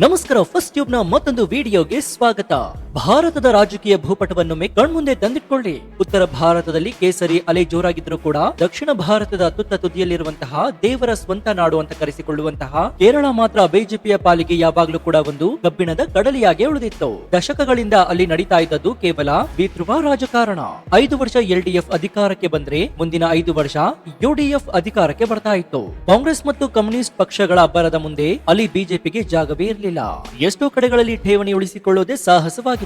ನಮಸ್ಕಾರ, first tube ನ ಮತ್ತೊಂದು ವಿಡಿಯೋಗೆ ಸ್ವಾಗತ. ಭಾರತದ ರಾಜಕೀಯ ಭೂಪಟವನ್ನೊಮ್ಮೆ ಕಣ್ಮುಂದೆ ತಂದಿಟ್ಕೊಳ್ಳಿ. ಉತ್ತರ ಭಾರತದಲ್ಲಿ ಕೇಸರಿ ಅಲೆ ಜೋರಾಗಿದ್ರೂ ಕೂಡ ದಕ್ಷಿಣ ಭಾರತದ ತುತ್ತ ತುದಿಯಲ್ಲಿರುವಂತಹ ದೇವರ ಸ್ವಂತ ನಾಡು ಅಂತ ಕರೆಸಿಕೊಳ್ಳುವಂತಹ ಕೇರಳ ಮಾತ್ರ ಬಿಜೆಪಿಯ ಪಾಲಿಗೆ ಯಾವಾಗ್ಲೂ ಕೂಡ ಒಂದು ಕಬ್ಬಿಣದ ಕಡಲಿಯಾಗಿ ಉಳಿದಿತ್ತು. ದಶಕಗಳಿಂದ ಅಲ್ಲಿ ನಡೀತಾ ಇದ್ದದ್ದು ಕೇವಲ ದ್ವಿಧ್ರುವ ರಾಜಕಾರಣ. 5 ವರ್ಷ ಎಲ್ಡಿಎಫ್ ಅಧಿಕಾರಕ್ಕೆ ಬಂದ್ರೆ ಮುಂದಿನ 5 ವರ್ಷ ಯುಡಿಎಫ್ ಅಧಿಕಾರಕ್ಕೆ ಬರ್ತಾ ಇತ್ತು. ಕಾಂಗ್ರೆಸ್ ಮತ್ತು ಕಮ್ಯುನಿಸ್ಟ್ ಪಕ್ಷಗಳ ಅಬ್ಬರದ ಮುಂದೆ ಅಲ್ಲಿ ಬಿಜೆಪಿಗೆ ಜಾಗವೇ ಇರಲಿಲ್ಲ. ಎಷ್ಟೋ ಕಡೆಗಳಲ್ಲಿ ಠೇವಣಿ ಉಳಿಸಿಕೊಳ್ಳೋದೇ ಸಾಹಸವಾಗಿತ್ತು.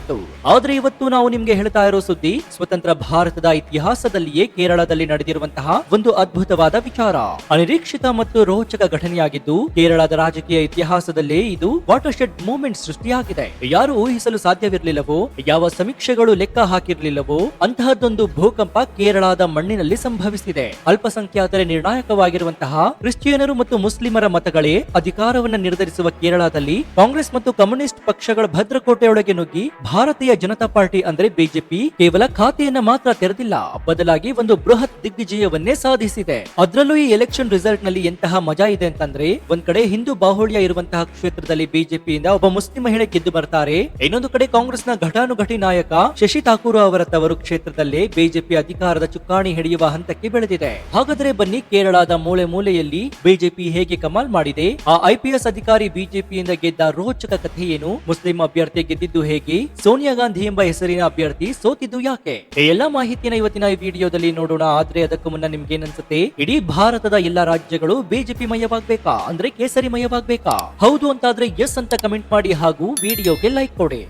ಆದ್ರೆ ಇವತ್ತು ನಾವು ನಿಮ್ಗೆ ಹೇಳ್ತಾ ಇರೋ ಸುದ್ದಿ ಸ್ವತಂತ್ರ ಭಾರತದ ಇತಿಹಾಸದಲ್ಲಿಯೇ ಕೇರಳದಲ್ಲಿ ನಡೆದಿರುವಂತಹ ಒಂದು ಅದ್ಭುತವಾದ ವಿಚಾರ. ಅನಿರೀಕ್ಷಿತ ಮತ್ತು ರೋಚಕ ಘಟನೆಯಾಗಿದ್ದು ಕೇರಳದ ರಾಜಕೀಯ ಇತಿಹಾಸದಲ್ಲೇ ಇದು ವಾಟರ್ ಶೆಡ್ ಮೂವ್ಮೆಂಟ್ ಸೃಷ್ಟಿಯಾಗಿದೆ. ಯಾರು ಊಹಿಸಲು ಸಾಧ್ಯವಿರಲಿಲ್ಲವೋ, ಯಾವ ಸಮೀಕ್ಷೆಗಳು ಲೆಕ್ಕ ಹಾಕಿರ್ಲಿಲ್ಲವೋ ಅಂತಹದ್ದೊಂದು ಭೂಕಂಪ ಕೇರಳದ ಮಣ್ಣಿನಲ್ಲಿ ಸಂಭವಿಸಿದೆ. ಅಲ್ಪಸಂಖ್ಯಾತರೇ ನಿರ್ಣಾಯಕವಾಗಿರುವಂತಹ ಕ್ರಿಶ್ಚಿಯನರು ಮತ್ತು ಮುಸ್ಲಿಮರ ಮತಗಳೇ ಅಧಿಕಾರವನ್ನು ನಿರ್ಧರಿಸುವ ಕೇರಳದಲ್ಲಿ ಕಾಂಗ್ರೆಸ್ ಮತ್ತು ಕಮ್ಯುನಿಸ್ಟ್ ಪಕ್ಷಗಳ ಭದ್ರಕೋಟೆಯೊಳಗೆ ನುಗ್ಗಿ ಭಾರತೀಯ ಜನತಾ ಪಾರ್ಟಿ ಅಂದ್ರೆ ಬಿಜೆಪಿ ಕೇವಲ ಖಾತೆಯನ್ನ ಮಾತ್ರ ತೆರೆದಿಲ್ಲ, ಬದಲಾಗಿ ಒಂದು ಬೃಹತ್ ದಿಗ್ವಿಜಯವನ್ನೇ ಸಾಧಿಸಿದೆ. ಅದರಲ್ಲೂ ಈ ಎಲೆಕ್ಷನ್ ರಿಸಲ್ಟ್ ನಲ್ಲಿ ಎಂತಹ ಮಜಾ ಇದೆ ಅಂತಂದ್ರೆ, ಒಂದ್ ಕಡೆ ಹಿಂದೂ ಬಾಹುಳ್ಯ ಇರುವಂತಹ ಕ್ಷೇತ್ರದಲ್ಲಿ ಬಿಜೆಪಿಯಿಂದ ಒಬ್ಬ ಮುಸ್ಲಿಂ ಮಹಿಳೆ ಗೆದ್ದು ಬರ್ತಾರೆ. ಇನ್ನೊಂದು ಕಡೆ ಕಾಂಗ್ರೆಸ್ನ ಘಟಾನುಘಟಿ ನಾಯಕ ಶಶಿ ಥಾಕೂರ್ ಅವರ ತವರು ಕ್ಷೇತ್ರದಲ್ಲೇ ಬಿಜೆಪಿ ಅಧಿಕಾರದ ಚುಕ್ಕಾಣಿ ಹಿಡಿಯುವ ಹಂತಕ್ಕೆ ಬೆಳೆದಿದೆ. ಹಾಗಾದ್ರೆ ಬನ್ನಿ, ಕೇರಳದ ಮೂಲೆ ಮೂಲೆಯಲ್ಲಿ ಬಿಜೆಪಿ ಹೇಗೆ ಕಮಾಲ್ ಮಾಡಿದೆ, ಆ ಐಪಿಎಸ್ ಅಧಿಕಾರಿ ಬಿಜೆಪಿಯಿಂದ ಗೆದ್ದ ರೋಚಕ ಕಥೆ ಏನು, ಮುಸ್ಲಿಂ ಅಭ್ಯರ್ಥಿ ಗೆದ್ದಿದ್ದು ಹೇಗೆ, ಸೋನಿಯಾ ಗಾಂಧಿ ಎಂಬ ಹೆಸರಿನ ಅಭ್ಯರ್ಥಿ ಸೋತಿದ್ದು ಯಾಕೆ, ಈ ಎಲ್ಲಾ ಮಾಹಿತಿನ ಇವತ್ತಿನ ಈ ವಿಡಿಯೋದಲ್ಲಿ ನೋಡೋಣ. ಆದ್ರೆ ಅದಕ್ಕೂ ಮುನ್ನ ನಿಮ್ಗೆ ಏನನ್ಸುತ್ತೆ, ಇಡೀ ಭಾರತದ ಎಲ್ಲಾ ರಾಜ್ಯಗಳು ಬಿಜೆಪಿ ಮಯವಾಗ್ಬೇಕಾ, ಅಂದ್ರೆ ಕೇಸರಿ ಮಯವಾಗ್ಬೇಕಾ? ಹೌದು ಅಂತಾದ್ರೆ ಎಸ್ ಅಂತ ಕಮೆಂಟ್ ಮಾಡಿ ಹಾಗೂ ವಿಡಿಯೋಗೆ ಲೈಕ್ ಕೊಡಿ.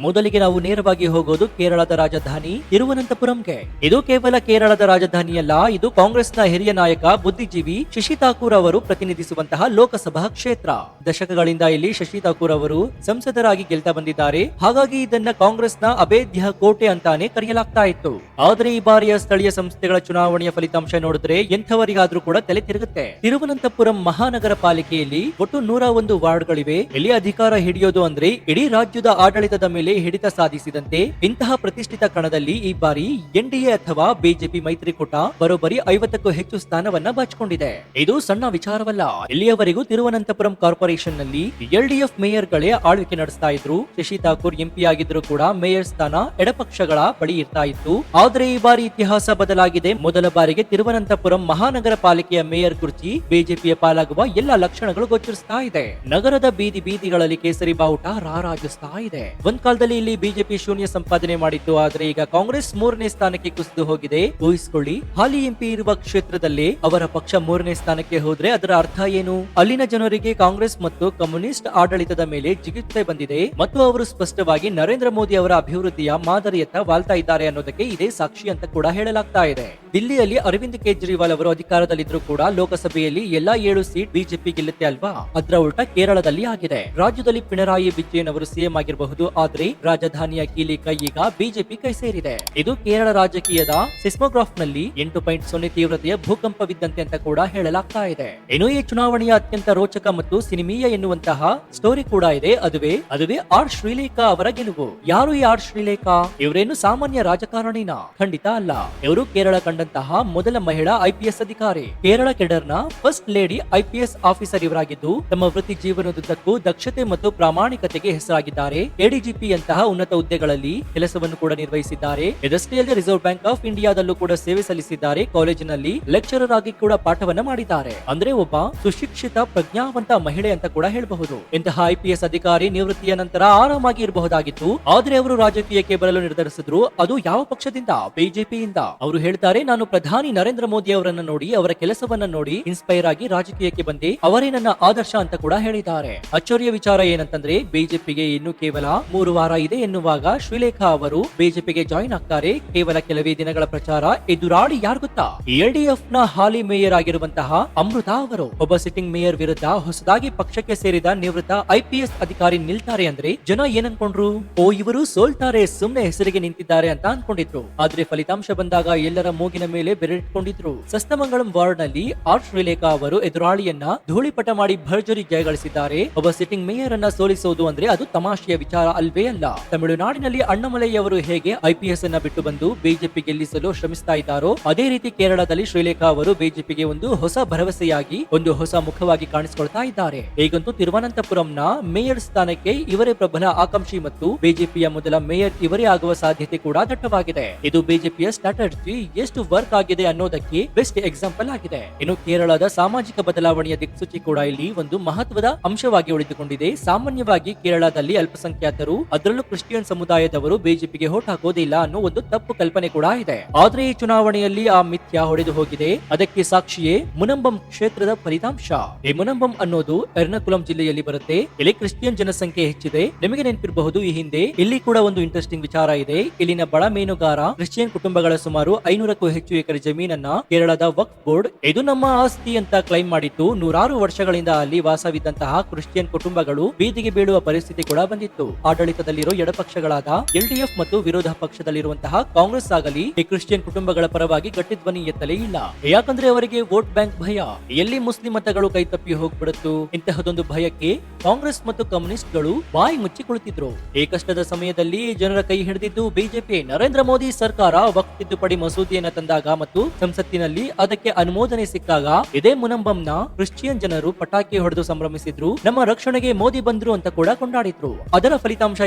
ಮೊದಲಿಗೆ ನಾವು ನೇರವಾಗಿ ಹೋಗೋದು ಕೇರಳದ ರಾಜಧಾನಿ ತಿರುವನಂತಪುರಂಗೆ. ಇದು ಕೇವಲ ಕೇರಳದ ರಾಜಧಾನಿಯಲ್ಲ, ಇದು ಕಾಂಗ್ರೆಸ್ನ ಹಿರಿಯ ನಾಯಕ ಬುದ್ಧಿಜೀವಿ ಶಶಿ ಥಾಕೂರ್ ಅವರು ಪ್ರತಿನಿಧಿಸುವಂತಹ ಲೋಕಸಭಾ ಕ್ಷೇತ್ರ. ದಶಕಗಳಿಂದ ಇಲ್ಲಿ ಶಶಿ ಥಾಕೂರ್ ಅವರು ಸಂಸದರಾಗಿ ಗೆಲ್ತಾ ಬಂದಿದ್ದಾರೆ. ಹಾಗಾಗಿ ಇದನ್ನ ಕಾಂಗ್ರೆಸ್ನ ಅಭೇದ್ಯ ಕೋಟೆ ಅಂತಾನೆ ಕರೆಯಲಾಗ್ತಾ ಇತ್ತು. ಆದ್ರೆ ಈ ಬಾರಿಯ ಸ್ಥಳೀಯ ಸಂಸ್ಥೆಗಳ ಚುನಾವಣೆಯ ಫಲಿತಾಂಶ ನೋಡಿದ್ರೆ ಎಂಥವರಿಗಾದ್ರೂ ಕೂಡ ತಲೆ ತಿರುಗುತ್ತೆ. ತಿರುವನಂತಪುರಂ ಮಹಾನಗರ ಪಾಲಿಕೆಯಲ್ಲಿ ಒಟ್ಟು 101 ವಾರ್ಡ್ಗಳಿವೆ. ಇಲ್ಲಿ ಅಧಿಕಾರ ಹಿಡಿಯೋದು ಅಂದ್ರೆ ಇಡೀ ರಾಜ್ಯದ ಆಡಳಿತದ ಮೇಲೆ ಹಿಡಿತ ಸಾಧಿಸಿದಂತೆ. ಇಂತಹ ಪ್ರತಿಷ್ಠಿತ ಕಣದಲ್ಲಿ ಈ ಬಾರಿ ಎನ್ಡಿಎ ಅಥವಾ ಬಿಜೆಪಿ ಮೈತ್ರಿಕೂಟ ಬರೋಬ್ಬರಿ 50ಕ್ಕೂ ಹೆಚ್ಚು ಸ್ಥಾನವನ್ನ ಬಾಚಿಕೊಂಡಿದೆ. ಇದು ಸಣ್ಣ ವಿಚಾರವಲ್ಲ. ಇಲ್ಲಿಯವರೆಗೂ ತಿರುವನಂತಪುರಂ ಕಾರ್ಪೊರೇಷನ್ ನಲ್ಲಿ ಎಲ್ಡಿಎಫ್ ಮೇಯರ್ ಗಳೇ ಆಳ್ವಿಕೆ ನಡೆಸ್ತಾ ಇದ್ರು. ಶಶಿ ಥಾಕೂರ್ ಎಂಪಿ ಆಗಿದ್ರು ಕೂಡ ಮೇಯರ್ ಸ್ಥಾನ ಎಡಪಕ್ಷಗಳ ಬಳಿ ಇರ್ತಾ ಇತ್ತು. ಆದ್ರೆ ಈ ಬಾರಿ ಇತಿಹಾಸ ಬದಲಾಗಿದೆ. ಮೊದಲ ಬಾರಿಗೆ ತಿರುವನಂತಪುರಂ ಮಹಾನಗರ ಪಾಲಿಕೆಯ ಮೇಯರ್ ಕುರ್ಚಿ ಬಿಜೆಪಿಯ ಪಾಲಾಗುವ ಎಲ್ಲಾ ಲಕ್ಷಣಗಳು ಗೋಚರಿಸ್ತಾ ಇದೆ. ನಗರದ ಬೀದಿ ಬೀದಿಗಳಲ್ಲಿ ಕೇಸರಿ ಬಾವುಟ ರಾರಾಜಿಸ್ತಾ ಇದೆ. ಒಂದ್ ಕಾಲದಲ್ಲಿ ಇಲ್ಲಿ ಬಿಜೆಪಿ ಶೂನ್ಯ ಸಂಪಾದನೆ ಮಾಡಿತ್ತು. ಆದ್ರೆ ಈಗ ಕಾಂಗ್ರೆಸ್ 3ನೇ ಸ್ಥಾನಕ್ಕೆ ಕುಸಿದು ಹೋಗಿದೆ. ಊಹಿಸಿಕೊಳ್ಳಿ, ಹಾಲಿ ಎಂಪಿ ಇರುವ ಕ್ಷೇತ್ರದಲ್ಲಿ ಅವರ ಪಕ್ಷ 3ನೇ ಸ್ಥಾನಕ್ಕೆ ಹೋದ್ರೆ ಅದರ ಅರ್ಥ ಏನು? ಅಲ್ಲಿನ ಜನರಿಗೆ ಕಾಂಗ್ರೆಸ್ ಮತ್ತು ಕಮ್ಯುನಿಸ್ಟ್ ಆಡಳಿತದ ಮೇಲೆ ಜಿಗುಪ್ಸೆ ಬಂದಿದೆ ಮತ್ತು ಅವರು ಸ್ಪಷ್ಟವಾಗಿ ನರೇಂದ್ರ ಮೋದಿ ಅವರ ಅಭಿವೃದ್ಧಿಯ ಮಾದರಿಯತ್ತ ವಾಲ್ತಾ ಇದ್ದಾರೆ ಅನ್ನೋದಕ್ಕೆ ಇದೇ ಸಾಕ್ಷಿ ಅಂತ ಕೂಡ ಹೇಳಲಾಗ್ತಾ ಇದೆ. ದಿಲ್ಲಿಯಲ್ಲಿ ಅರವಿಂದ್ ಕೇಜ್ರಿವಾಲ್ ಅವರು ಅಧಿಕಾರದಲ್ಲಿದ್ರು ಕೂಡ ಲೋಕಸಭೆಯಲ್ಲಿ ಎಲ್ಲಾ 7 ಸೀಟ್ ಬಿಜೆಪಿ ಗೆಲ್ಲುತ್ತೆ ಅಲ್ವಾ? ಅದರ ಉಲ್ಟಾ ಕೇರಳದಲ್ಲಿ ಆಗಿದೆ. ರಾಜ್ಯದಲ್ಲಿ ಪಿಣರಾಯಿ ವಿಜಯನ್ ಅವರು ಸಿಎಂ ಆಗಿರಬಹುದು, ಆದ್ರೆ ರಾಜಧಾನಿಯ ಕೀಲಿ ಕೈ ಈಗ ಬಿಜೆಪಿ ಕೈ ಸೇರಿದೆ. ಇದು ಕೇರಳ ರಾಜಕೀಯದ ಸಿಸ್ಮೋಗ್ರಾಫ್ ನಲ್ಲಿ 8.0 ತೀವ್ರತೆಯ ಭೂಕಂಪವಿದ್ದಂತೆ ಅಂತ ಕೂಡ ಹೇಳಲಾಗ್ತಾ ಇದೆ. ಇನ್ನು ಈ ಚುನಾವಣೆಯ ಅತ್ಯಂತ ರೋಚಕ ಮತ್ತು ಸಿನಿಮೀಯ ಎನ್ನುವಂತಹ ಸ್ಟೋರಿ ಕೂಡ ಇದೆ. ಅದುವೇ ಆರ್ ಶ್ರೀಲೇಖಾ ಅವರ ಗೆಲುವು. ಯಾರು ಈ ಆರ್ ಶ್ರೀಲೇಖಾ? ಇವರೇನು ಸಾಮಾನ್ಯ ರಾಜಕಾರಣಿನ? ಖಂಡಿತ ಅಲ್ಲ. ಇವರು ಕೇರಳ ಕಂಡಂತಹ ಮೊದಲ ಮಹಿಳಾ ಐಪಿಎಸ್ ಅಧಿಕಾರಿ. ಕೇರಳ ಕೆಡರ್ನ ಫಸ್ಟ್ ಲೇಡಿ ಐಪಿಎಸ್ ಆಫೀಸರ್ ಇವರಾಗಿದ್ದು ತಮ್ಮ ವೃತ್ತಿ ಜೀವನದುದ್ದಕ್ಕೂ ದಕ್ಷತೆ ಮತ್ತು ಪ್ರಾಮಾಣಿಕತೆಗೆ ಹೆಸರಾಗಿದ್ದಾರೆ. ಎಡಿಜಿಪಿ ಅಂತಹ ಉನ್ನತ ಹುದ್ದೆಗಳಲ್ಲಿ ಕೆಲಸವನ್ನು ಕೂಡ ನಿರ್ವಹಿಸಿದ್ದಾರೆ. ಇದಷ್ಟೇ ಅಲ್ಲದೆ ರಿಸರ್ವ್ ಬ್ಯಾಂಕ್ ಆಫ್ ಇಂಡಿಯಾದಲ್ಲೂ ಕೂಡ ಸೇವೆ ಸಲ್ಲಿಸಿದ್ದಾರೆ. ಕಾಲೇಜಿನಲ್ಲಿ ಲೆಕ್ಚರರ್ ಆಗಿ ಕೂಡ ಪಾಠವನ್ನ ಮಾಡಿದ್ದಾರೆ. ಅಂದ್ರೆ ಒಬ್ಬ ಸುಶಿಕ್ಷಿತ ಪ್ರಜ್ಞಾವಂತ ಮಹಿಳೆ ಅಂತ ಕೂಡ ಹೇಳಬಹುದು. ಇಂತಹ ಐಪಿಎಸ್ ಅಧಿಕಾರಿ ನಿವೃತ್ತಿಯ ನಂತರ ಆರಾಮಾಗಿ ಇರಬಹುದಾಗಿತ್ತು. ಆದ್ರೆ ಅವರು ರಾಜಕೀಯಕ್ಕೆ ಬರಲು ನಿರ್ಧರಿಸಿದ್ರು. ಅದು ಯಾವ ಪಕ್ಷದಿಂದ? ಬಿಜೆಪಿಯಿಂದ. ಅವರು ಹೇಳ್ತಾರೆ, ನಾನು ಪ್ರಧಾನಿ ನರೇಂದ್ರ ಮೋದಿ ಅವರನ್ನ ನೋಡಿ, ಅವರ ಕೆಲಸವನ್ನ ನೋಡಿ ಇನ್ಸ್ಪೈರ್ ಆಗಿ ರಾಜಕೀಯಕ್ಕೆ ಬಂದೆ, ಅವರೇ ನನ್ನ ಆದರ್ಶ ಅಂತ ಕೂಡ ಹೇಳಿದ್ದಾರೆ. ಅಚ್ಚರಿಯ ವಿಚಾರ ಏನಂತಂದ್ರೆ, ಬಿಜೆಪಿಗೆ ಇನ್ನು ಕೇವಲ 3 ವಾರ ಇದೆ ಎನ್ನುವಾಗ ಶ್ರೀಲೇಖಾ ಅವರು ಬಿಜೆಪಿಗೆ ಜಾಯಿನ್ ಆಗ್ತಾರೆ. ಕೇವಲ ಕೆಲವೇ ದಿನಗಳ ಪ್ರಚಾರ ಎದುರಾಡಿ ಯಾರು ಗೊತ್ತಾ? ಎಲ್ಡಿಎಫ್ ನ ಹಾಲಿ ಮೇಯರ್ ಆಗಿರುವಂತಹ ಅಮೃತ ಅವರು. ಒಬ್ಬ ಸಿಟ್ಟಿಂಗ್ ಮೇಯರ್ ವಿರುದ್ಧ ಹೊಸದಾಗಿ ಪಕ್ಷಕ್ಕೆ ಸೇರಿದ ನಿವೃತ್ತ ಐಪಿಎಸ್ ಅಧಿಕಾರಿ ನಿಲ್ತಾರೆ ಅಂದ್ರೆ ಜನ ಏನನ್ಕೊಂಡ್ರು? ಓ, ಇವರು ಸೋಲ್ತಾರೆ, ಸುಮ್ನೆ ಹೆಸರಿಗೆ ನಿಂತಿದ್ದಾರೆ ಅಂತ ಅನ್ಕೊಂಡಿದ್ರು. ಆದ್ರೆ ಫಲಿತಾಂಶ ಬಂದಾಗ ಎಲ್ಲರ ಮೂಗಿನ ಮೂಗಿನ ಮೇಲೆ ಬೆರಳಿಟ್ಕೊಂಡಿದ್ರು. ಸಸ್ತಮಂಗಳಂ ವಾರ್ಡ್ ನಲ್ಲಿ ಆರ್ ಶ್ರೀಲೇಖಾ ಅವರು ಎದುರಾಳಿಯನ್ನ ಧೂಳಿಪಟ ಮಾಡಿ ಭರ್ಜರಿ ಜಯಗಳಿಸಿದ್ದಾರೆ. ಒಬ್ಬ ಸಿಟ್ಟಿಂಗ್ ಮೇಯರ್ ಅನ್ನ ಸೋಲಿಸೋದು ಅಂದ್ರೆ ಅದು ತಮಾಷೆಯ ವಿಚಾರ ಅಲ್ವೇ ಅಲ್ಲ. ತಮಿಳುನಾಡಿನಲ್ಲಿ ಅಣ್ಣಾಮಲೈ ಅವರು ಹೇಗೆ ಐಪಿಎಸ್ ಅನ್ನ ಬಿಟ್ಟು ಬಂದು ಬಿಜೆಪಿ ಗೆಲ್ಲಿಸಲು ಶ್ರಮಿಸ್ತಾ ಇದ್ದಾರೋ ಅದೇ ರೀತಿ ಕೇರಳದಲ್ಲಿ ಶ್ರೀಲೇಖಾ ಅವರು ಬಿಜೆಪಿಗೆ ಒಂದು ಹೊಸ ಭರವಸೆಯಾಗಿ ಒಂದು ಹೊಸ ಮುಖವಾಗಿ ಕಾಣಿಸಿಕೊಳ್ತಾ ಇದ್ದಾರೆ. ಈಗಂತೂ ತಿರುವನಂತಪುರಂನ ಮೇಯರ್ ಸ್ಥಾನಕ್ಕೆ ಇವರೇ ಪ್ರಬಲ ಆಕಾಂಕ್ಷಿ ಮತ್ತು ಬಿಜೆಪಿಯ ಮೊದಲ ಮೇಯರ್ ಇವರೇ ಆಗುವ ಸಾಧ್ಯತೆ ಕೂಡ ದಟ್ಟವಾಗಿದೆ. ಇದು ಬಿಜೆಪಿಯ ಸ್ಟ್ರಾಟಜಿ ಎಷ್ಟು ವರ್ಕ್ ಆಗಿದೆ ಅನ್ನೋದಕ್ಕೆ ಬೆಸ್ಟ್ ಎಕ್ಸಾಂಪಲ್ ಆಗಿದೆ. ಇನ್ನು ಕೇರಳದ ಸಾಮಾಜಿಕ ಬದಲಾವಣೆಯ ದಿಕ್ಸೂಚಿ ಕೂಡ ಇಲ್ಲಿ ಒಂದು ಮಹತ್ವದ ಅಂಶವಾಗಿ ಉಳಿದುಕೊಂಡಿದೆ. ಸಾಮಾನ್ಯವಾಗಿ ಕೇರಳದಲ್ಲಿ ಅಲ್ಪಸಂಖ್ಯಾತರು ಅದರಲ್ಲೂ ಕ್ರಿಶ್ಚಿಯನ್ ಸಮುದಾಯದವರು ಬಿಜೆಪಿಗೆ ವೋಟ್ ಹಾಕೋದಿಲ್ಲ ಅನ್ನೋ ಒಂದು ತಪ್ಪು ಕಲ್ಪನೆ ಕೂಡ ಇದೆ. ಆದ್ರೆ ಈ ಚುನಾವಣೆಯಲ್ಲಿ ಆ ಮಿಥ್ಯ ಹೊಡೆದು ಹೋಗಿದೆ. ಅದಕ್ಕೆ ಸಾಕ್ಷಿಯೇ ಮುನಂಬಂ ಕ್ಷೇತ್ರದ ಫಲಿತಾಂಶ. ಈ ಮುನಂಬಂ ಅನ್ನೋದು ಎರ್ನಾಕುಲಂ ಜಿಲ್ಲೆಯಲ್ಲಿ ಬರುತ್ತೆ. ಇಲ್ಲಿ ಕ್ರಿಶ್ಚಿಯನ್ ಜನಸಂಖ್ಯೆ ಹೆಚ್ಚಿದೆ. ನಿಮಗೆ ನೆನಪಿರಬಹುದು ಈ ಹಿಂದೆ ಇಲ್ಲಿ ಕೂಡ ಒಂದು ಇಂಟ್ರೆಸ್ಟಿಂಗ್ ವಿಚಾರ ಇದೆ. ಇಲ್ಲಿನ ಬಡ ಮೀನುಗಾರ ಕ್ರಿಶ್ಚಿಯನ್ ಕುಟುಂಬಗಳ ಸುಮಾರು 500ಕ್ಕೂ ಹೆಚ್ಚು ಎಕರೆ ಜಮೀನನ್ನ ಕೇರಳದ ವಕ್ಫ್ ಬೋರ್ಡ್ ಇದು ನಮ್ಮ ಆಸ್ತಿ ಅಂತ ಕ್ಲೈಮ್ ಮಾಡಿತ್ತು. ನೂರಾರು ವರ್ಷಗಳಿಂದ ಅಲ್ಲಿ ವಾಸವಿದ್ದಂತಹ ಕ್ರಿಶ್ಚಿಯನ್ ಕುಟುಂಬಗಳು ಬೀದಿಗೆ ಬೀಳುವ ಪರಿಸ್ಥಿತಿ ಕೂಡ ಬಂದಿತ್ತು. ಆಡಳಿತದಲ್ಲಿರೋ ಎಡಪಕ್ಷಗಳಾದ ಎಲ್ಡಿಎಫ್ ಮತ್ತು ವಿರೋಧ ಪಕ್ಷದಲ್ಲಿರುವಂತಹ ಕಾಂಗ್ರೆಸ್ ಆಗಲಿ ಈ ಕ್ರಿಶ್ಚಿಯನ್ ಕುಟುಂಬಗಳ ಪರವಾಗಿ ಗಟ್ಟಿ ಧ್ವನಿ ಎತ್ತಲೇ ಇಲ್ಲ. ಯಾಕಂದ್ರೆ ಅವರಿಗೆ ವೋಟ್ ಬ್ಯಾಂಕ್ ಭಯ. ಎಲ್ಲಿ ಮುಸ್ಲಿಂ ಮತಗಳು ಕೈತಪ್ಪಿ ಹೋಗ್ಬಿಡುತ್ತು ಇಂತಹದೊಂದು ಭಯಕ್ಕೆ ಕಾಂಗ್ರೆಸ್ ಮತ್ತು ಕಮ್ಯುನಿಸ್ಟ್ ಗಳು ಬಾಯಿ ಮುಚ್ಚಿ ಕುಳಿತಿದ್ರು. ಈ ಕಷ್ಟದ ಸಮಯದಲ್ಲಿ ಜನರ ಕೈ ಹಿಡಿದಿದ್ದು ಬಿಜೆಪಿ. ನರೇಂದ್ರ ಮೋದಿ ಸರ್ಕಾರ ವಕ್ಫ್ ತಿದ್ದುಪಡಿ ಮಸೂದೆಯನ್ನ ತಂದಾಗ ಮತ್ತು ಸಂಸತ್ತಿನಲ್ಲಿ ಅದಕ್ಕೆ ಅನುಮೋದನೆ ಸಿಕ್ಕಾಗ ಇದೇ ಮುನಂಬಂನ ಕ್ರಿಶ್ಚಿಯನ್ ಜನರು ಪಟಾಕಿ ಹೊಡೆದು ಸಂಭ್ರಮಿಸಿದ್ರು. ನಮ್ಮ ರಕ್ಷಣೆಗೆ ಮೋದಿ ಬಂದ್ರು ಅಂತ ಕೂಡ ಕೊಂಡಾಡಿದ್ರು. ಅದರ ಫಲಿತಾಂಶ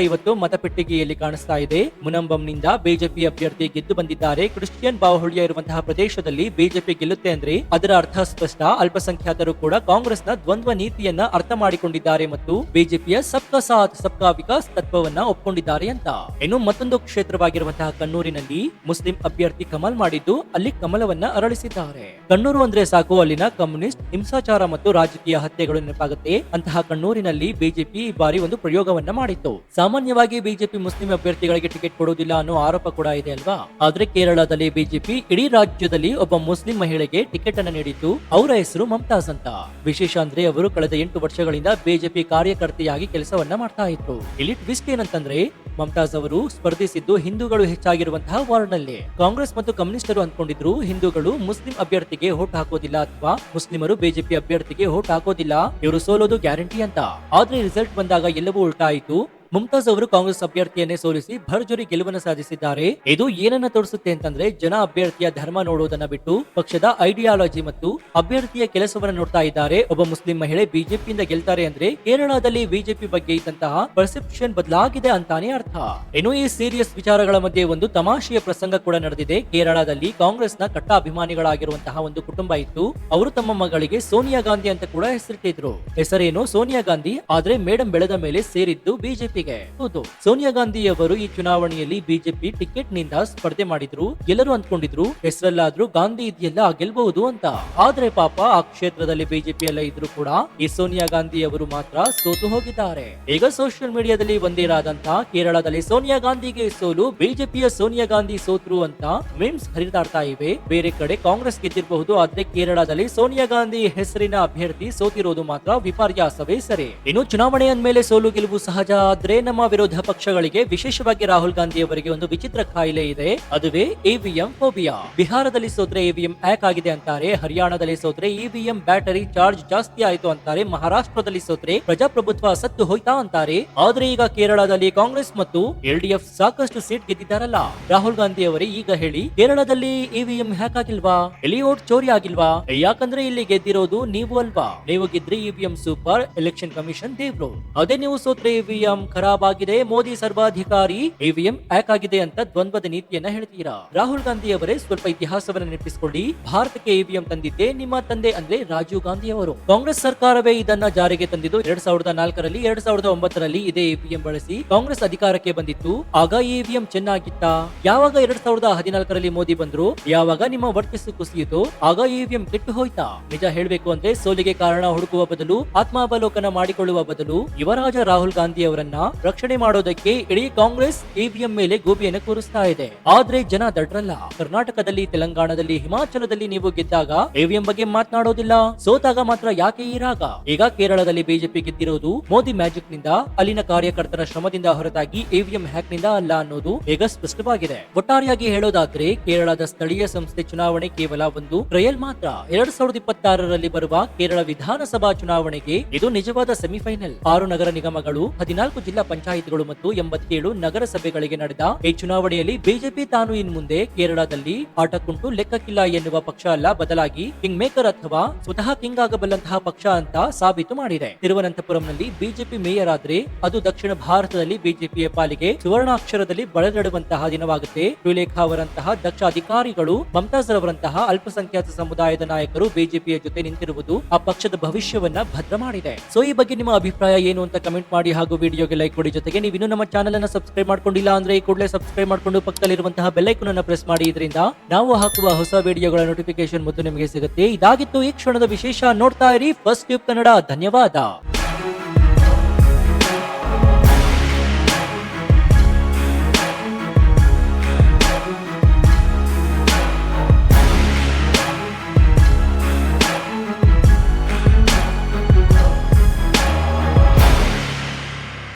ಇವತ್ತು ಮತಪೆಟ್ಟಿಗೆಯಲ್ಲಿ ಕಾಣಿಸ್ತಾ ಇದೆ. ಮುನಂಬಂನಿಂದ ಬಿಜೆಪಿ ಅಭ್ಯರ್ಥಿ ಗೆದ್ದು ಬಂದಿದ್ದಾರೆ. ಕ್ರಿಶ್ಚಿಯನ್ ಬಾಹುಳ್ಯ ಇರುವಂತಹ ಪ್ರದೇಶದಲ್ಲಿ ಬಿಜೆಪಿ ಗೆಲ್ಲುತ್ತೆ ಅಂದ್ರೆ ಅದರ ಅರ್ಥ ಸ್ಪಷ್ಟ. ಅಲ್ಪಸಂಖ್ಯಾತರು ಕೂಡ ಕಾಂಗ್ರೆಸ್ನ ದ್ವಂದ್ವ ನೀತಿಯನ್ನ ಅರ್ಥ ಮಾಡಿಕೊಂಡಿದ್ದಾರೆ ಮತ್ತು ಬಿಜೆಪಿಯ ಸಬ್ಕಾ ಸಾಥ್ ಸಬ್ಕಾ ವಿಕಾಸ್ ತತ್ವವನ್ನ ಒಪ್ಪಿಕೊಂಡಿದ್ದಾರೆ ಅಂತ. ಇನ್ನು ಮತ್ತೊಂದು ಕ್ಷೇತ್ರವಾಗಿರುವಂತಹ ಕಣ್ಣೂರಿನಲ್ಲಿ ಮುಸ್ಲಿಂ ಅಭ್ಯರ್ಥಿ ಕಮಲ್ ಮಾಡಿದ್ದು ಅಲ್ಲಿ ಕಮಲವನ್ನ ಅರಳಿಸಿದ್ದಾರೆ. ಕಣ್ಣೂರು ಅಂದ್ರೆ ಸಾಕು ಅಲ್ಲಿನ ಕಮ್ಯುನಿಸ್ಟ್ ಹಿಂಸಾಚಾರ ಮತ್ತು ರಾಜಕೀಯ ಹತ್ಯೆಗಳು ನೆನಪಾಗುತ್ತೆ. ಅಂತಹ ಕಣ್ಣೂರಿನಲ್ಲಿ ಬಿಜೆಪಿ ಈ ಬಾರಿ ಒಂದು ಪ್ರಯೋಗವನ್ನ ಮಾಡಿತ್ತು. ಸಾಮಾನ್ಯವಾಗಿ ಬಿಜೆಪಿ ಮುಸ್ಲಿಂ ಅಭ್ಯರ್ಥಿಗಳಿಗೆ ಟಿಕೆಟ್ ಕೊಡುವುದಿಲ್ಲ ಅನ್ನೋ ಆರೋಪ ಕೂಡ ಇದೆ ಅಲ್ವಾ. ಆದ್ರೆ ಕೇರಳದಲ್ಲಿ ಬಿಜೆಪಿ ಇಡೀ ರಾಜ್ಯದಲ್ಲಿ ಒಬ್ಬ ಮುಸ್ಲಿಂ ಮಹಿಳೆಗೆ ಟಿಕೆಟ್ ಅನ್ನ ನೀಡಿತ್ತು. ಅವರ ಹೆಸರು ಮಮತಾಜ್ ಅಂತ. ವಿಶೇಷ ಅಂದ್ರೆ ಅವರು ಕಳೆದ 8 ವರ್ಷಗಳಿಂದ ಬಿಜೆಪಿ ಕಾರ್ಯಕರ್ತೆಯಾಗಿ ಕೆಲಸವನ್ನ ಮಾಡ್ತಾ ಇದ್ರು. ಇಲ್ಲಿ ಟ್ವಿಸ್ಟ್ ಏನಂತಂದ್ರೆ ಮಮತಾಜ್ ಅವರು ಸ್ಪರ್ಧಿಸಿದ್ದು ಹಿಂದೂಗಳು ಹೆಚ್ಚಾಗಿರುವಂತಹ ವಾರ್ಡ್ ನಲ್ಲಿ. ಕಾಂಗ್ರೆಸ್ ಮತ್ತು ಕಮ್ಯುನಿಸ್ಟರು ಅಂದ್ಕೊಂಡಿದ್ರು ಹಿಂದೂಗಳು ಮುಸ್ಲಿಂ ಅಭ್ಯರ್ಥಿಗೆ ವೋಟ್ ಹಾಕೋದಿಲ್ಲ ಅಥವಾ ಮುಸ್ಲಿಮರು ಬಿಜೆಪಿ ಅಭ್ಯರ್ಥಿಗೆ ವೋಟ್ ಹಾಕೋದಿಲ್ಲ, ಇವರು ಸೋಲೋದು ಗ್ಯಾರಂಟಿ ಅಂತ. ಆದ್ರೆ ರಿಸಲ್ಟ್ ಬಂದಾಗ ಎಲ್ಲವೂ ಉಲ್ಟಾ ಆಯಿತು. ಮುಮ್ತಾಜ್ ಅವರು ಕಾಂಗ್ರೆಸ್ ಅಭ್ಯರ್ಥಿಯನ್ನೇ ಸೋಲಿಸಿ ಭರ್ಜರಿ ಗೆಲುವನ್ನು ಸಾಧಿಸಿದ್ದಾರೆ. ಇದು ಏನನ್ನ ತೋರಿಸುತ್ತೆ ಅಂತಂದ್ರೆ ಜನ ಅಭ್ಯರ್ಥಿಯ ಧರ್ಮ ನೋಡುವುದನ್ನ ಬಿಟ್ಟು ಪಕ್ಷದ ಐಡಿಯಾಲಜಿ ಮತ್ತು ಅಭ್ಯರ್ಥಿಯ ಕೆಲಸವನ್ನ ನೋಡ್ತಾ ಇದ್ದಾರೆ. ಒಬ್ಬ ಮುಸ್ಲಿಂ ಮಹಿಳೆ ಬಿಜೆಪಿಯಿಂದ ಗೆಲ್ತಾರೆ ಅಂದ್ರೆ ಕೇರಳದಲ್ಲಿ ಬಿಜೆಪಿ ಬಗ್ಗೆ ಇದ್ದಂತಹ ಪರ್ಸೆಪ್ಷನ್ ಬದಲಾಗಿದೆ ಅಂತಾನೆ ಅರ್ಥ. ಇನ್ನು ಈ ಸೀರಿಯಸ್ ವಿಚಾರಗಳ ಮಧ್ಯೆ ಒಂದು ತಮಾಷೆಯ ಪ್ರಸಂಗ ಕೂಡ ನಡೆದಿದೆ. ಕೇರಳದಲ್ಲಿ ಕಾಂಗ್ರೆಸ್ನ ಕಟ್ಟ ಅಭಿಮಾನಿಗಳಾಗಿರುವಂತಹ ಒಂದು ಕುಟುಂಬ ಇತ್ತು. ಅವರು ತಮ್ಮ ಮಗಳಿಗೆ ಸೋನಿಯಾ ಗಾಂಧಿ ಅಂತ ಕೂಡ ಹೆಸರಿಟ್ಟಿದ್ರು. ಹೆಸರೇನು ಸೋನಿಯಾ ಗಾಂಧಿ, ಆದ್ರೆ ಮೇಡಂ ಬೆಳೆದ ಮೇಲೆ ಸೇರಿದ್ದು ಬಿಜೆಪಿ. ಹೌದು, ಸೋನಿಯಾ ಗಾಂಧಿ ಅವರು ಈ ಚುನಾವಣೆಯಲ್ಲಿ ಬಿಜೆಪಿ ಟಿಕೆಟ್ ನಿಂದ ಸ್ಪರ್ಧೆ ಮಾಡಿದ್ರು. ಎಲ್ಲರೂ ಅಂದ್ಕೊಂಡಿದ್ರು ಹೆಸರಲ್ಲಾದ್ರೂ ಗಾಂಧಿ ಇದೆಯಲ್ಲ ಗೆಲ್ಬಹುದು ಅಂತ. ಆದ್ರೆ ಪಾಪ ಆ ಕ್ಷೇತ್ರದಲ್ಲಿ ಬಿಜೆಪಿ ಎಲ್ಲ ಇದ್ರು ಕೂಡ ಈ ಸೋನಿಯಾ ಗಾಂಧಿ ಅವರು ಮಾತ್ರ ಸೋತು ಹೋಗಿದ್ದಾರೆ. ಈಗ ಸೋಷಿಯಲ್ ಮೀಡಿಯಾದಲ್ಲಿ ಒಂದೇರಾದಂತಹ ಕೇರಳದಲ್ಲಿ ಸೋನಿಯಾ ಗಾಂಧಿಗೆ ಸೋಲು, ಬಿಜೆಪಿಯ ಸೋನಿಯಾ ಗಾಂಧಿ ಸೋತ್ರು ಅಂತ ಮೀಮ್ಸ್ ಹರಿದಾಡ್ತಾ ಇವೆ. ಬೇರೆ ಕಡೆ ಕಾಂಗ್ರೆಸ್ ಗೆದ್ದಿರಬಹುದು, ಆದ್ರೆ ಕೇರಳದಲ್ಲಿ ಸೋನಿಯಾ ಗಾಂಧಿ ಹೆಸರಿನ ಅಭ್ಯರ್ಥಿ ಸೋತಿರೋದು ಮಾತ್ರ ವಿಪರ್ಯಾಸವೇ ಸರಿ. ಇನ್ನು ಚುನಾವಣೆ ಅಂದ್ಮೇಲೆ ಸೋಲು ಗೆಲುವು ಸಹಜ. ಆದ್ರೆ ನಮ್ಮ ವಿರೋಧ ಪಕ್ಷಗಳಿಗೆ ವಿಶೇಷವಾಗಿ ರಾಹುಲ್ ಗಾಂಧಿ ಅವರಿಗೆ ಒಂದು ವಿಚಿತ್ರ ಕಾಯಿಲೆ ಇದೆ. ಅದುವೇ ಇವಿಎಂ ಫೋಬಿಯಾ. ಬಿಹಾರದಲ್ಲಿ ಸೋತ್ರೆ ಇವಿಎಂ ಹ್ಯಾಕ್ ಆಗಿದೆ ಅಂತಾರೆ. ಹರಿಯಾಣದಲ್ಲಿ ಸೋತ್ರೆ ಇವಿಎಂ ಬ್ಯಾಟರಿ ಚಾರ್ಜ್ ಜಾಸ್ತಿ ಆಯ್ತು ಅಂತಾರೆ. ಮಹಾರಾಷ್ಟ್ರದಲ್ಲಿ ಸೋತ್ರೆ ಪ್ರಜಾಪ್ರಭುತ್ವ ಸತ್ತು ಹೋಯ್ತಾ ಅಂತಾರೆ. ಆದ್ರೆ ಈಗ ಕೇರಳದಲ್ಲಿ ಕಾಂಗ್ರೆಸ್ ಮತ್ತು ಎಲ್ಡಿಎಫ್ ಸಾಕಷ್ಟು ಸೀಟ್ ಗೆದ್ದಿದ್ದಾರಲ್ಲ. ರಾಹುಲ್ ಗಾಂಧಿ ಅವರೇ ಈಗ ಹೇಳಿ, ಕೇರಳದಲ್ಲಿ ಇವಿಎಂ ಹ್ಯಾಕ್ ಆಗಿಲ್ವಾ? ಎಲ್ಲಿ ವೋಟ್ ಚೋರಿ ಆಗಿಲ್ವಾ? ಯಾಕಂದ್ರೆ ಇಲ್ಲಿ ಗೆದ್ದಿರೋದು ನೀವು ಅಲ್ವಾ. ನೀವು ಗೆದ್ರೆ ಇವಿಎಂ ಸೂಪರ್, ಎಲೆಕ್ಷನ್ ಕಮಿಷನ್ ದೇವ್ರು. ಅದೇ ನೀವು ಸೋತ್ರೆ ಇವಿಎಂ ಖರಾಬ್ ಆಗಿದೆ, ಮೋದಿ ಸರ್ವಾಧಿಕಾರಿ, ಇವಿಎಂ ಹ್ಯಾಕ್ ಆಗಿದೆ ಅಂತ ದ್ವಂದ್ವದ ನೀತಿಯನ್ನ ಹೇಳ್ತೀರಾ. ರಾಹುಲ್ ಗಾಂಧಿ ಅವರೇ ಸ್ವಲ್ಪ ಇತಿಹಾಸವನ್ನ ನೆನಪಿಸಿಕೊಳ್ಳಿ. ಭಾರತಕ್ಕೆ ಇವಿಎಂ ತಂದಿದ್ದೆ ನಿಮ್ಮ ತಂದೆ ಅಂದ್ರೆ ರಾಜೀವ್ ಗಾಂಧಿ ಅವರು. ಕಾಂಗ್ರೆಸ್ ಸರ್ಕಾರವೇ ಇದನ್ನ ಜಾರಿಗೆ ತಂದಿದ್ದು 2004ರಲ್ಲಿ. 2009ರಲ್ಲಿ ಇದೇ ಇವಿಎಂ ಬಳಸಿ ಕಾಂಗ್ರೆಸ್ ಅಧಿಕಾರಕ್ಕೆ ಬಂದಿತ್ತು. ಆಗ ಇವಿಎಂ ಚೆನ್ನಾಗಿತ್ತ? ಯಾವಾಗ 2014ರಲ್ಲಿ ಮೋದಿ ಬಂದ್ರು, ಯಾವಾಗ ನಿಮ್ಮ ವರ್ಚಸ್ಸು ಕುಸಿಯಿತು, ಆಗ ಇವಿಎಂ ಕೆಟ್ಟು ಹೋಯ್ತಾ? ನಿಜ ಹೇಳ್ಬೇಕು ಅಂದ್ರೆ ಸೋಲಿಗೆ ಕಾರಣ ಹುಡುಕುವ ಬದಲು ಆತ್ಮಾವಲೋಕನ ಮಾಡಿಕೊಳ್ಳುವ ಬದಲು ಯುವರಾಜ ರಾಹುಲ್ ಗಾಂಧಿ ಅವರನ್ನ ರಕ್ಷಣೆ ಮಾಡೋದಕ್ಕೆ ಇಡೀ ಕಾಂಗ್ರೆಸ್ ಇವಿಎಂ ಮೇಲೆ ಗೂಬಿಯನ್ನು ಕೂರಿಸ್ತಾ ಇದೆ. ಆದ್ರೆ ಜನ ದಡ್ರಲ್ಲ. ಕರ್ನಾಟಕದಲ್ಲಿ, ತೆಲಂಗಾಣದಲ್ಲಿ, ಹಿಮಾಚಲದಲ್ಲಿ ನೀವು ಗೆದ್ದಾಗ ಇವಿಎಂ ಬಗ್ಗೆ ಮಾತನಾಡೋದಿಲ್ಲ, ಸೋತಾಗ ಮಾತ್ರ ಯಾಕೆ ಈ ರಾಗ? ಈಗ ಕೇರಳದಲ್ಲಿ ಬಿಜೆಪಿ ಗೆದ್ದಿರೋದು ಮೋದಿ ಮ್ಯಾಜಿಕ್ ನಿಂದ, ಅಲ್ಲಿನ ಕಾರ್ಯಕರ್ತರ ಶ್ರಮದಿಂದ ಹೊರತಾಗಿ ಇವಿಎಂ ಹ್ಯಾಕ್ ನಿಂದ ಅಲ್ಲ ಅನ್ನೋದು ಈಗ ಸ್ಪಷ್ಟವಾಗಿದೆ. ಒಟ್ಟಾರೆಯಾಗಿ ಹೇಳೋದಾದ್ರೆ ಕೇರಳದ ಸ್ಥಳೀಯ ಸಂಸ್ಥೆ ಚುನಾವಣೆ ಕೇವಲ ಒಂದು ಟ್ರಯಲ್ ಮಾತ್ರ. 2026ರಲ್ಲಿ ಬರುವ ಕೇರಳ ವಿಧಾನಸಭಾ ಚುನಾವಣೆಗೆ ಇದು ನಿಜವಾದ ಸೆಮಿಫೈನಲ್. 6 ನಗರ ನಿಗಮಗಳು, 14 ಜಿಲ್ಲಾ ಪಂಚಾಯಿತಿಗಳು ಮತ್ತು 87 ನಗರಸಭೆಗಳಿಗೆ ನಡೆದ ಈ ಚುನಾವಣೆಯಲ್ಲಿ ಬಿಜೆಪಿ ತಾನು ಇನ್ನು ಮುಂದೆ ಕೇರಳದಲ್ಲಿ ಆಟಕ್ಕುಂಟು ಲೆಕ್ಕಕ್ಕಿಲ್ಲ ಎನ್ನುವ ಪಕ್ಷ ಅಲ್ಲ, ಬದಲಾಗಿ ಕಿಂಗ್ ಮೇಕರ್ ಅಥವಾ ಸ್ವತಃ ಕಿಂಗ್ ಆಗಬಲ್ಲಂತಹ ಪಕ್ಷ ಅಂತ ಸಾಬೀತು ಮಾಡಿದೆ. ತಿರುವನಂತಪುರಂನಲ್ಲಿ ಬಿಜೆಪಿ ಮೇಯರ್ ಆದ್ರೆ ಅದು ದಕ್ಷಿಣ ಭಾರತದಲ್ಲಿ ಬಿಜೆಪಿಯ ಪಾಲಿಗೆ ಸುವರ್ಣಾಕ್ಷರದಲ್ಲಿ ಬಳೆದಾಡುವಂತಹ ದಿನವಾಗುತ್ತೆ. ಶ್ರೀಲೇಖಾ ಅವರಂತಹ ದಕ್ಷ ಅಧಿಕಾರಿಗಳು, ಮಮತಾಜ್ ರವರಂತಹ ಅಲ್ಪಸಂಖ್ಯಾತ ಸಮುದಾಯದ ನಾಯಕರು ಬಿಜೆಪಿಯ ಜೊತೆ ನಿಂತಿರುವುದು ಆ ಪಕ್ಷದ ಭವಿಷ್ಯವನ್ನ ಭದ್ರ ಮಾಡಿದೆ. ಸೊ ಈ ಬಗ್ಗೆ ನಿಮ್ಮ ಅಭಿಪ್ರಾಯ ಏನು ಅಂತ ಕಮೆಂಟ್ ಮಾಡಿ ಹಾಗೂ ವಿಡಿಯೋಗೆ ಲೈಕ್ ಕೊಡಿ. ಜೊತೆಗೆ ನೀವು ಇನ್ನೂ ನಮ್ಮ ಚಾನೆಲ್ ಅನ್ನು ಸಬ್ಸ್ಕ್ರೈಬ್ ಮಾಡ್ಕೊಂಡಿಲ್ಲ ಅಂದ್ರೆ ಈ ಕೂಡಲೇ ಸಬ್ಸ್ಕ್ರೈಬ್ ಮಾಡ್ಕೊಂಡು ಪಕ್ಕದಲ್ಲಿರುವಂತಹ ಬೆಲ್ ಐಕಾನ್ ಅನ್ನು ಪ್ರೆಸ್ ಮಾಡಿ. ಇದರಿಂದ ನಾವು ಹಾಕುವ ಹೊಸ ವಿಡಿಯೋಗಳ ನೋಟಿಫಿಕೇಶನ್ ಮೊದಲು ನಿಮಗೆ ಸಿಗುತ್ತೆ. ಇದಾಗಿತ್ತು ಈ ಕ್ಷಣದ ವಿಶೇಷ. ನೋಡ್ತಾ ಇರಿ ಫಸ್ಟ್ ಟ್ಯೂಬ್ ಕನ್ನಡ. ಧನ್ಯವಾದ.